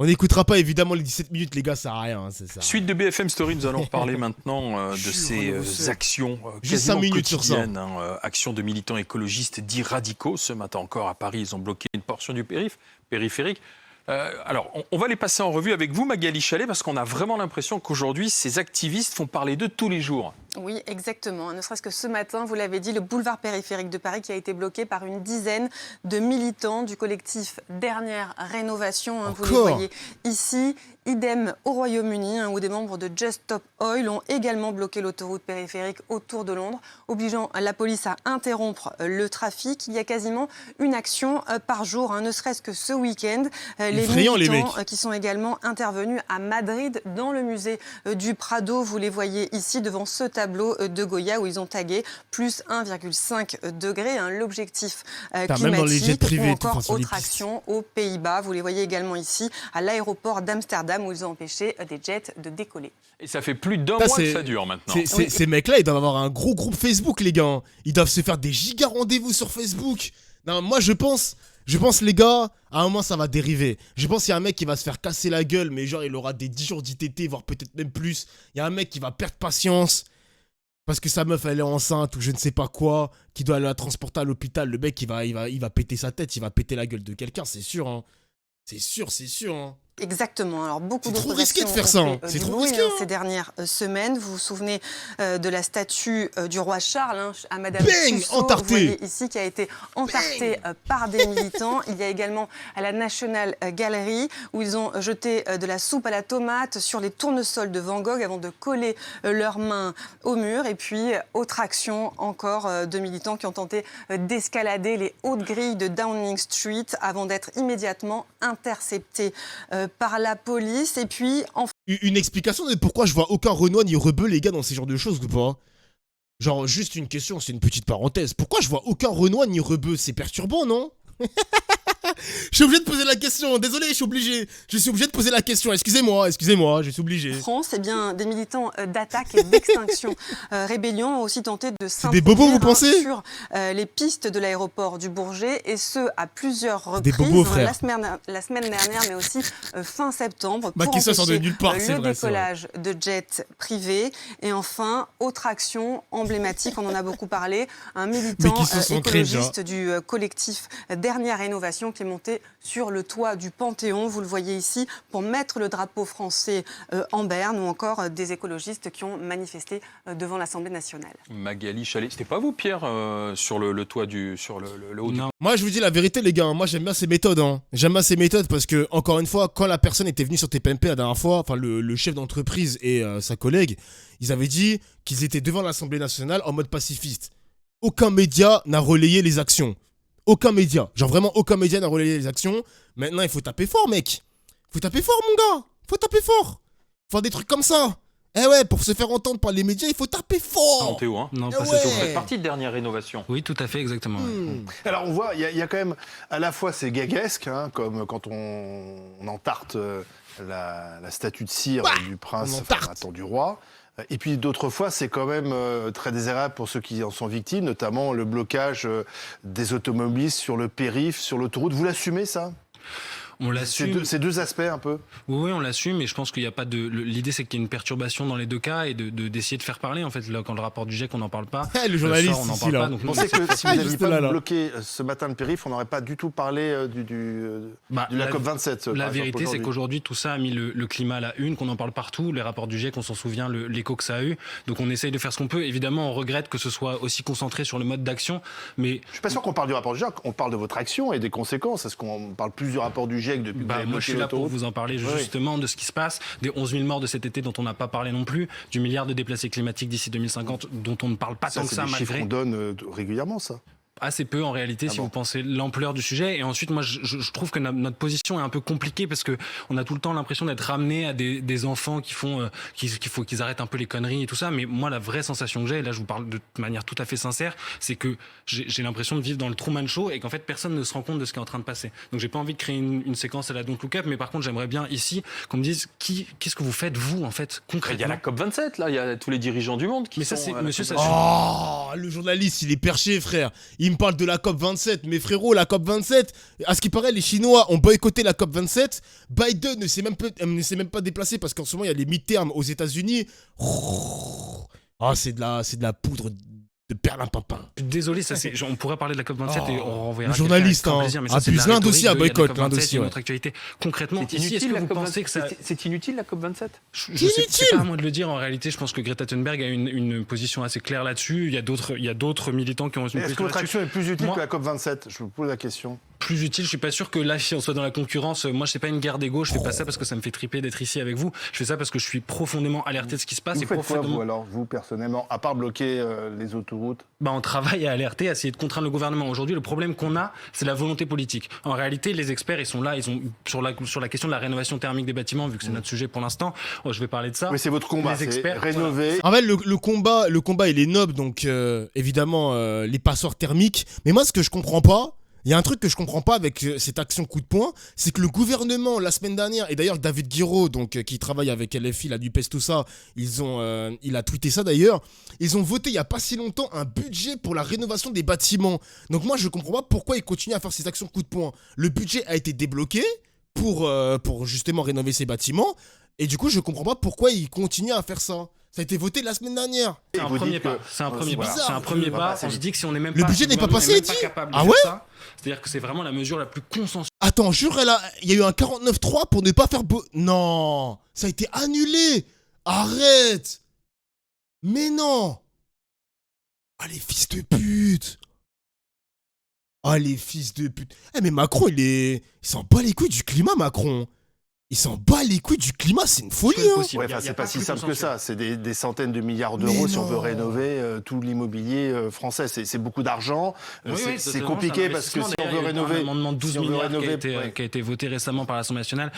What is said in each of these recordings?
On n'écoutera pas évidemment les 17 minutes, les gars, ça sert à rien, c'est ça. Suite de BFM Story, nous allons reparler maintenant de ces actions Juste 5 quasiment minutes sur ça. quotidiennes, actions de militants écologistes dits radicaux. Ce matin encore à Paris, ils ont bloqué une portion du périphérique. Alors, on va les passer en revue avec vous, Magali Chalet, parce qu'on a vraiment l'impression qu'aujourd'hui, ces activistes font parler d'eux tous les jours. Oui, exactement. Ne serait-ce que ce matin, vous l'avez dit, le boulevard périphérique de Paris qui a été bloqué par une dizaine de militants du collectif Dernière Rénovation. Vous les voyez ici. Idem au Royaume-Uni, où des membres de Just Stop Oil ont également bloqué l'autoroute périphérique autour de Londres, obligeant la police à interrompre le trafic. Il y a quasiment une action par jour, ne serait-ce que ce week-end. Les militants qui sont également intervenus à Madrid, dans le musée du Prado. Vous les voyez ici devant ce tableau de Goya où ils ont tagué plus 1,5 degré, l'objectif climatique, ou encore autre action aux Pays-Bas. Vous les voyez également ici à l'aéroport d'Amsterdam où ils ont empêché des jets de décoller. Et ça fait plus d'un mois que ça dure maintenant. Ces mecs-là, ils doivent avoir un gros groupe Facebook, les gars. Ils doivent se faire des giga rendez-vous sur Facebook. Non, moi je pense, les gars, à un moment ça va dériver. Je pense qu'il y a un mec qui va se faire casser la gueule, mais genre il aura des 10 jours d'ITT, voire peut-être même plus. Il y a un mec qui va perdre patience parce que sa meuf elle est enceinte ou je ne sais pas quoi, qui doit la transporter à l'hôpital. Le mec il va péter sa tête, il va péter la gueule de quelqu'un, c'est sûr. Hein. C'est sûr. Hein. Exactement. Alors beaucoup d'autres actions. C'est trop risqué de faire ça. C'est trop risqué. Ces dernières semaines, vous vous souvenez de la statue du roi Charles à Madame Tussaud, entartée. Vous voyez ici, qui a été entartée par des militants. Il y a également à la National Gallery où ils ont jeté de la soupe à la tomate sur les tournesols de Van Gogh avant de coller leurs mains au mur. Et puis autre action encore de militants qui ont tenté d'escalader les hautes grilles de Downing Street avant d'être immédiatement interceptés par la police. Et puis une explication de pourquoi je vois aucun Renoir ni Rebeu, les gars, dans ces genres de choses ou pas? Genre juste une question, c'est une petite parenthèse. Pourquoi je vois aucun Renoir ni Rebeu? C'est perturbant, non? Je suis obligé de poser la question, désolé, je suis obligé de poser la question, excusez-moi, je suis obligé. En France, eh bien, des militants d'attaque et d'extinction rébellion ont aussi tenté de s'introduire des bobos, vous pensez sur les pistes de l'aéroport du Bourget, et ce, à plusieurs reprises, des bobos, la semaine dernière, mais aussi fin septembre, pour empêcher le décollage de jets privés. Et enfin, autre action emblématique, on en a beaucoup parlé, un militant écologiste du collectif Dernière Rénovation qui est monté sur le toit du Panthéon, vous le voyez ici, pour mettre le drapeau français en berne, ou encore des écologistes qui ont manifesté devant l'Assemblée nationale. Magali Chalet, c'était pas vous, Pierre, sur le toit sur le haut du... Moi, je vous dis la vérité, les gars, moi j'aime bien ces méthodes. J'aime bien ces méthodes parce que, encore une fois, quand la personne était venue sur TPMP la dernière fois, enfin le chef d'entreprise et sa collègue, ils avaient dit qu'ils étaient devant l'Assemblée nationale en mode pacifiste. Aucun média n'a relayé les actions. Aucun média. Genre vraiment aucun média n'a relayé les actions. Maintenant, il faut taper fort, mec. Faut taper fort, mon gars. Faut taper fort. Faut faire des trucs comme ça. Eh ouais, pour se faire entendre par les médias, il faut taper fort. Non, Théo, Non, pas c'est tout. Vous faites partie de Dernière Rénovation. Oui, tout à fait, exactement. Alors, on voit, il y a quand même, à la fois, c'est gaguesque, comme quand on entarte la statue de cire du prince, du roi. Et puis d'autres fois, c'est quand même très désagréable pour ceux qui en sont victimes, notamment le blocage des automobilistes sur le périph', sur l'autoroute. Vous l'assumez, ça ? On l'assume. Ces deux aspects un peu. Oui, on l'assume, mais je pense qu'il n'y a pas de. L'idée, c'est qu'il y ait une perturbation dans les deux cas et d'essayer de faire parler. En fait, là, quand le rapport du GIEC, on n'en parle pas. Le journaliste, on n'en parle pas. Donc, vous pensez que si vous n'aviez pas bloqué ce matin le périph', on n'aurait pas du tout parlé de la COP27. La vérité, c'est qu'aujourd'hui, tout ça a mis le climat à la une, qu'on en parle partout. Les rapports du GIEC, on s'en souvient, l'écho que ça a eu. Donc, on essaye de faire ce qu'on peut. Évidemment, on regrette que ce soit aussi concentré sur le mode d'action, mais je suis pas sûr qu'on parle du rapport du GIEC. On parle de votre action et des conséquences. Est-ce qu'on parle plus du rapport du GIEC depuis je suis là pour vous en parler justement de ce qui se passe, des 11 000 morts de cet été dont on n'a pas parlé non plus, du milliard de déplacés climatiques d'ici 2050 dont on ne parle pas tant que ça malgré. C'est des chiffres qu'on donne régulièrement, ça. Assez peu en réalité vous pensez l'ampleur du sujet. Et ensuite moi je trouve que notre position est un peu compliquée parce que on a tout le temps l'impression d'être ramené à des enfants qui font qu'il faut qu'ils arrêtent un peu les conneries et tout ça. Mais moi la vraie sensation que j'ai, et là je vous parle de manière tout à fait sincère, c'est que j'ai l'impression de vivre dans le Truman Show et qu'en fait personne ne se rend compte de ce qui est en train de passer. Donc j'ai pas envie de créer une séquence à la Don't Look Up, mais par contre j'aimerais bien ici qu'on me dise qu'est-ce que vous faites vous en fait concrètement. Il y a la COP27 là, il y a tous les dirigeants du monde qui mais ça sont c'est monsieur ça. Oh, le journaliste il est perché, frère. il me parle de la COP27. Mais frérot, la COP27, à ce qui paraît, les Chinois ont boycotté la COP27. Biden ne s'est même pas déplacé parce qu'en ce moment, il y a les midterms aux États-Unis. Ah, c'est de la poudre de perlimpinpin. Désolé, on pourrait parler de la COP27 et on renverra. Le journaliste, avec plaisir, mais ça, c'est plus de la l'Inde aussi à rhétorique boycott. de L'Inde la COP27, aussi, et ouais. notre actualité. Concrètement, C'est ici, est-ce inutile, que la vous pensez que ça... C'est inutile la COP27? C'est pas à moi de le dire. En réalité, je pense que Greta Thunberg a une position assez claire là-dessus. Il y a d'autres militants qui ont une Est-ce que position votre là-dessus. action est plus utile Moi- que la COP27? Je vous pose la question. Plus utile, je suis pas sûr que là, si on soit dans la concurrence, moi, c'est pas une guerre d'ego. Je fais pas ça parce que ça me fait triper d'être ici avec vous. Je fais ça parce que je suis profondément alerté de ce qui se passe Vous et faites quoi, profondément. vous, alors, vous, personnellement, à part bloquer les autoroutes? On travaille à alerter, à essayer de contraindre le gouvernement. Aujourd'hui, le problème qu'on a, c'est la volonté politique. En réalité, les experts, ils sont là, ils ont sur la question de la rénovation thermique des bâtiments, vu que c'est notre sujet pour l'instant. Je vais parler de ça. Mais c'est votre combat, Les c'est experts, rénover. En fait, le combat, il est noble, donc évidemment, les passoires thermiques. Mais moi, ce que je comprends pas, il y a un truc que je comprends pas avec cette action coup de poing, c'est que le gouvernement, la semaine dernière, et d'ailleurs David Guiraud, donc, qui travaille avec LFI, la NUPES, tout ça, il a tweeté ça d'ailleurs, ils ont voté il y a pas si longtemps un budget pour la rénovation des bâtiments. Donc moi, je comprends pas pourquoi ils continuent à faire ces actions coup de poing. Le budget a été débloqué pour justement rénover ces bâtiments, et du coup, je comprends pas pourquoi ils continuent à faire ça. Ça a été voté la semaine dernière. C'est un vous premier dites pas. que- C'est un premier pas. bizarre. C'est un premier va pas. passer On se vite. dit que si on n'est même Le pas, budget si n'est pas gouvernement passé, n'est même pas dit capable de Ah faire ouais ça, c'est-à-dire que c'est vraiment la mesure la plus consensuelle. Attends, jure, il y a eu un 49-3 pour ne pas faire... Non, ça a été annulé. Arrête. Mais non. Ah, les fils de pute. Ah, les fils de pute. Eh, mais Macron, il s'en bat les couilles du climat, Macron. Il s'en bat les couilles du climat, c'est une folie, hein. Ouais, enfin, c'est pas si simple que ça. C'est des centaines de milliards d'euros Mais si on non. veut rénover tout l'immobilier français. C'est beaucoup d'argent. C'est compliqué parce que si on veut rénover. Un amendement de 12 si on veut milliards rénover, qui a été voté récemment par l'Assemblée nationale,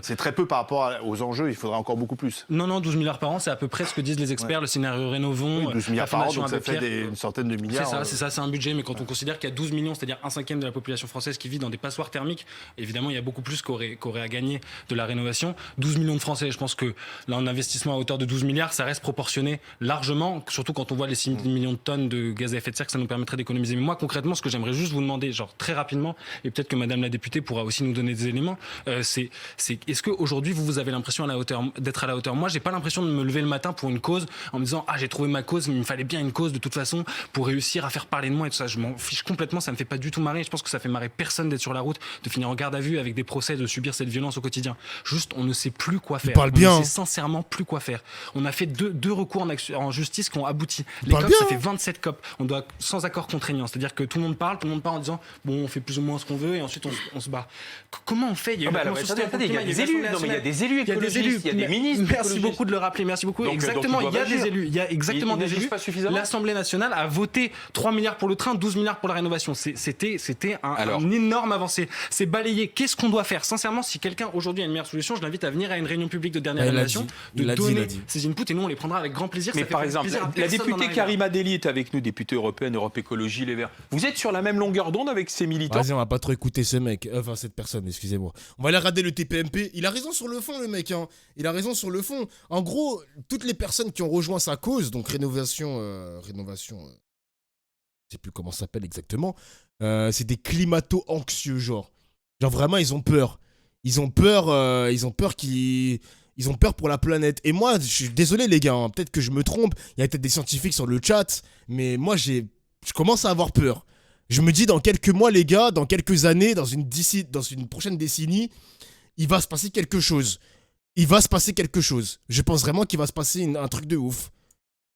c'est très peu par rapport aux enjeux. Il faudra encore beaucoup plus. Non, 12 milliards par an, c'est à peu près ce que disent les experts. Le scénario Rénovons, Oui, 12 milliards la par an, Fondation donc ça Abbé fait Pierre. une centaine de milliards. C'est ça, c'est un budget, mais quand on considère qu'il y a 12 millions, c'est-à-dire 1/5 de la population française qui vit dans des passoires thermiques, évidemment, il y a beaucoup plus qu'aurait à gagner de la rénovation. 12 millions de Français, je pense que là, un investissement à hauteur de 12 milliards, ça reste proportionné largement, surtout quand on voit les 6 millions de tonnes de gaz à effet de serre que ça nous permettrait d'économiser. Mais moi, concrètement, ce que j'aimerais juste vous demander, genre très rapidement, et peut-être que Madame la députée pourra aussi nous donner des éléments, c'est est-ce qu'aujourd'hui, vous avez l'impression d'être à la hauteur? Moi, j'ai pas l'impression de me lever le matin pour une cause en me disant, j'ai trouvé ma cause, mais il me fallait bien une cause de toute façon pour réussir à faire parler de moi et tout ça. Je m'en fiche complètement, ça me fait pas du tout marrer. Je pense que ça fait marrer personne d'être sur la route, de finir en garde à vue avec des procès, de subir cette violence au quotidien. Juste, on ne sait plus quoi faire. parle bien. On ne sait sincèrement plus quoi faire. On a fait deux recours en justice qui ont abouti. Les parle COP, bien, ça fait 27 COP. On doit sans accord contraignant. C'est-à-dire que tout le monde parle en disant, bon, on fait plus ou moins ce qu'on veut et ensuite on se bat. Comment on fait? Il y a eu la convention attendez, il y a des élus. Non, mais il y a des élus il y a des écologistes, élus, il y a des ministres. Merci écologistes. beaucoup de le rappeler, merci beaucoup. Donc, Exactement, ils il y a doivent des agir. élus, il y a exactement Ils des n'agissent élus. pas suffisamment. L'Assemblée nationale a voté 3 milliards pour le train, 12 milliards pour la rénovation. C'était un énorme avancée. C'est balayé. Qu'est-ce qu'on doit faire? Sincèrement, si quelqu'un aujourd'hui a une meilleure solution, je l'invite à venir à une réunion publique de dernière évaluation, de donner ses inputs et nous on les prendra avec grand plaisir. Mais Ça fait par exemple, plaisir à la personne d'en députée arriver là. Karima Deli est avec nous, députée européenne, Europe Écologie Les Verts. Vous êtes sur la même longueur d'onde avec ces militants? Vas-y, on va pas trop écouter ce mec. Enfin, cette personne, excusez-moi. On va aller regarder le TPMP. Il a raison sur le fond, le mec. Hein. Il a raison sur le fond. En gros, toutes les personnes qui ont rejoint sa cause, donc rénovation, je sais plus comment ça s'appelle exactement, c'est des climato-anxieux, genre. Genre vraiment, ils ont peur. Ils ont peur pour la planète. Et moi, je suis désolé les gars, hein, peut-être que je me trompe. Il y a peut-être des scientifiques sur le chat, mais moi, je commence à avoir peur. Je me dis, dans quelques mois, les gars, dans quelques années, dans une prochaine décennie, il va se passer quelque chose. Il va se passer quelque chose. Je pense vraiment qu'il va se passer un truc de ouf.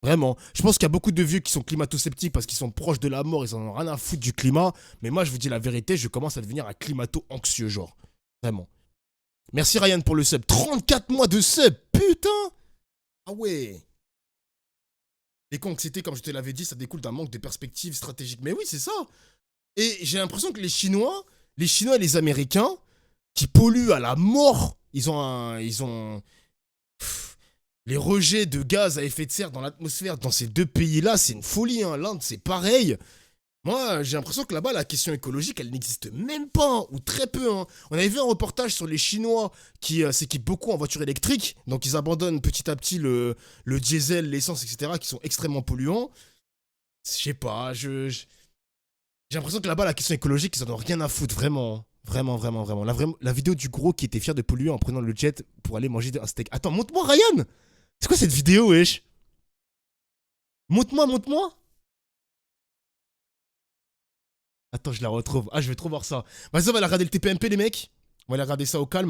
Vraiment. Je pense qu'il y a beaucoup de vieux qui sont climato-sceptiques parce qu'ils sont proches de la mort, ils en ont rien à foutre du climat. Mais moi, je vous dis la vérité, je commence à devenir un climato-anxieux, genre. Vraiment. Merci Ryan pour le sub. 34 mois de sub, putain! Ah ouais. L'éco-anxiété, comme je te l'avais dit, ça découle d'un manque de perspective stratégique. Mais oui, c'est ça. Et j'ai l'impression que les Chinois et les Américains, qui polluent à la mort, ils ont les rejets de gaz à effet de serre dans l'atmosphère dans ces deux pays-là, c'est une folie. Hein. L'Inde, c'est pareil. Moi, j'ai l'impression que là-bas, la question écologique, elle n'existe même pas, hein, ou très peu. Hein. On avait vu un reportage sur les Chinois qui s'équipent beaucoup en voiture électrique. Donc, ils abandonnent petit à petit le diesel, l'essence, etc., qui sont extrêmement polluants. Je sais pas, J'ai l'impression que là-bas, la question écologique, ils en ont rien à foutre, vraiment. Vraiment. La vidéo du gros qui était fier de polluer en prenant le jet pour aller manger un steak. Attends, montre-moi, Ryan. C'est quoi cette vidéo, wesh? Montre-moi. Attends, je la retrouve. Ah, je vais trop voir ça. Vas-y, on va aller regarder le TPMP, les mecs. On va aller regarder ça au calme.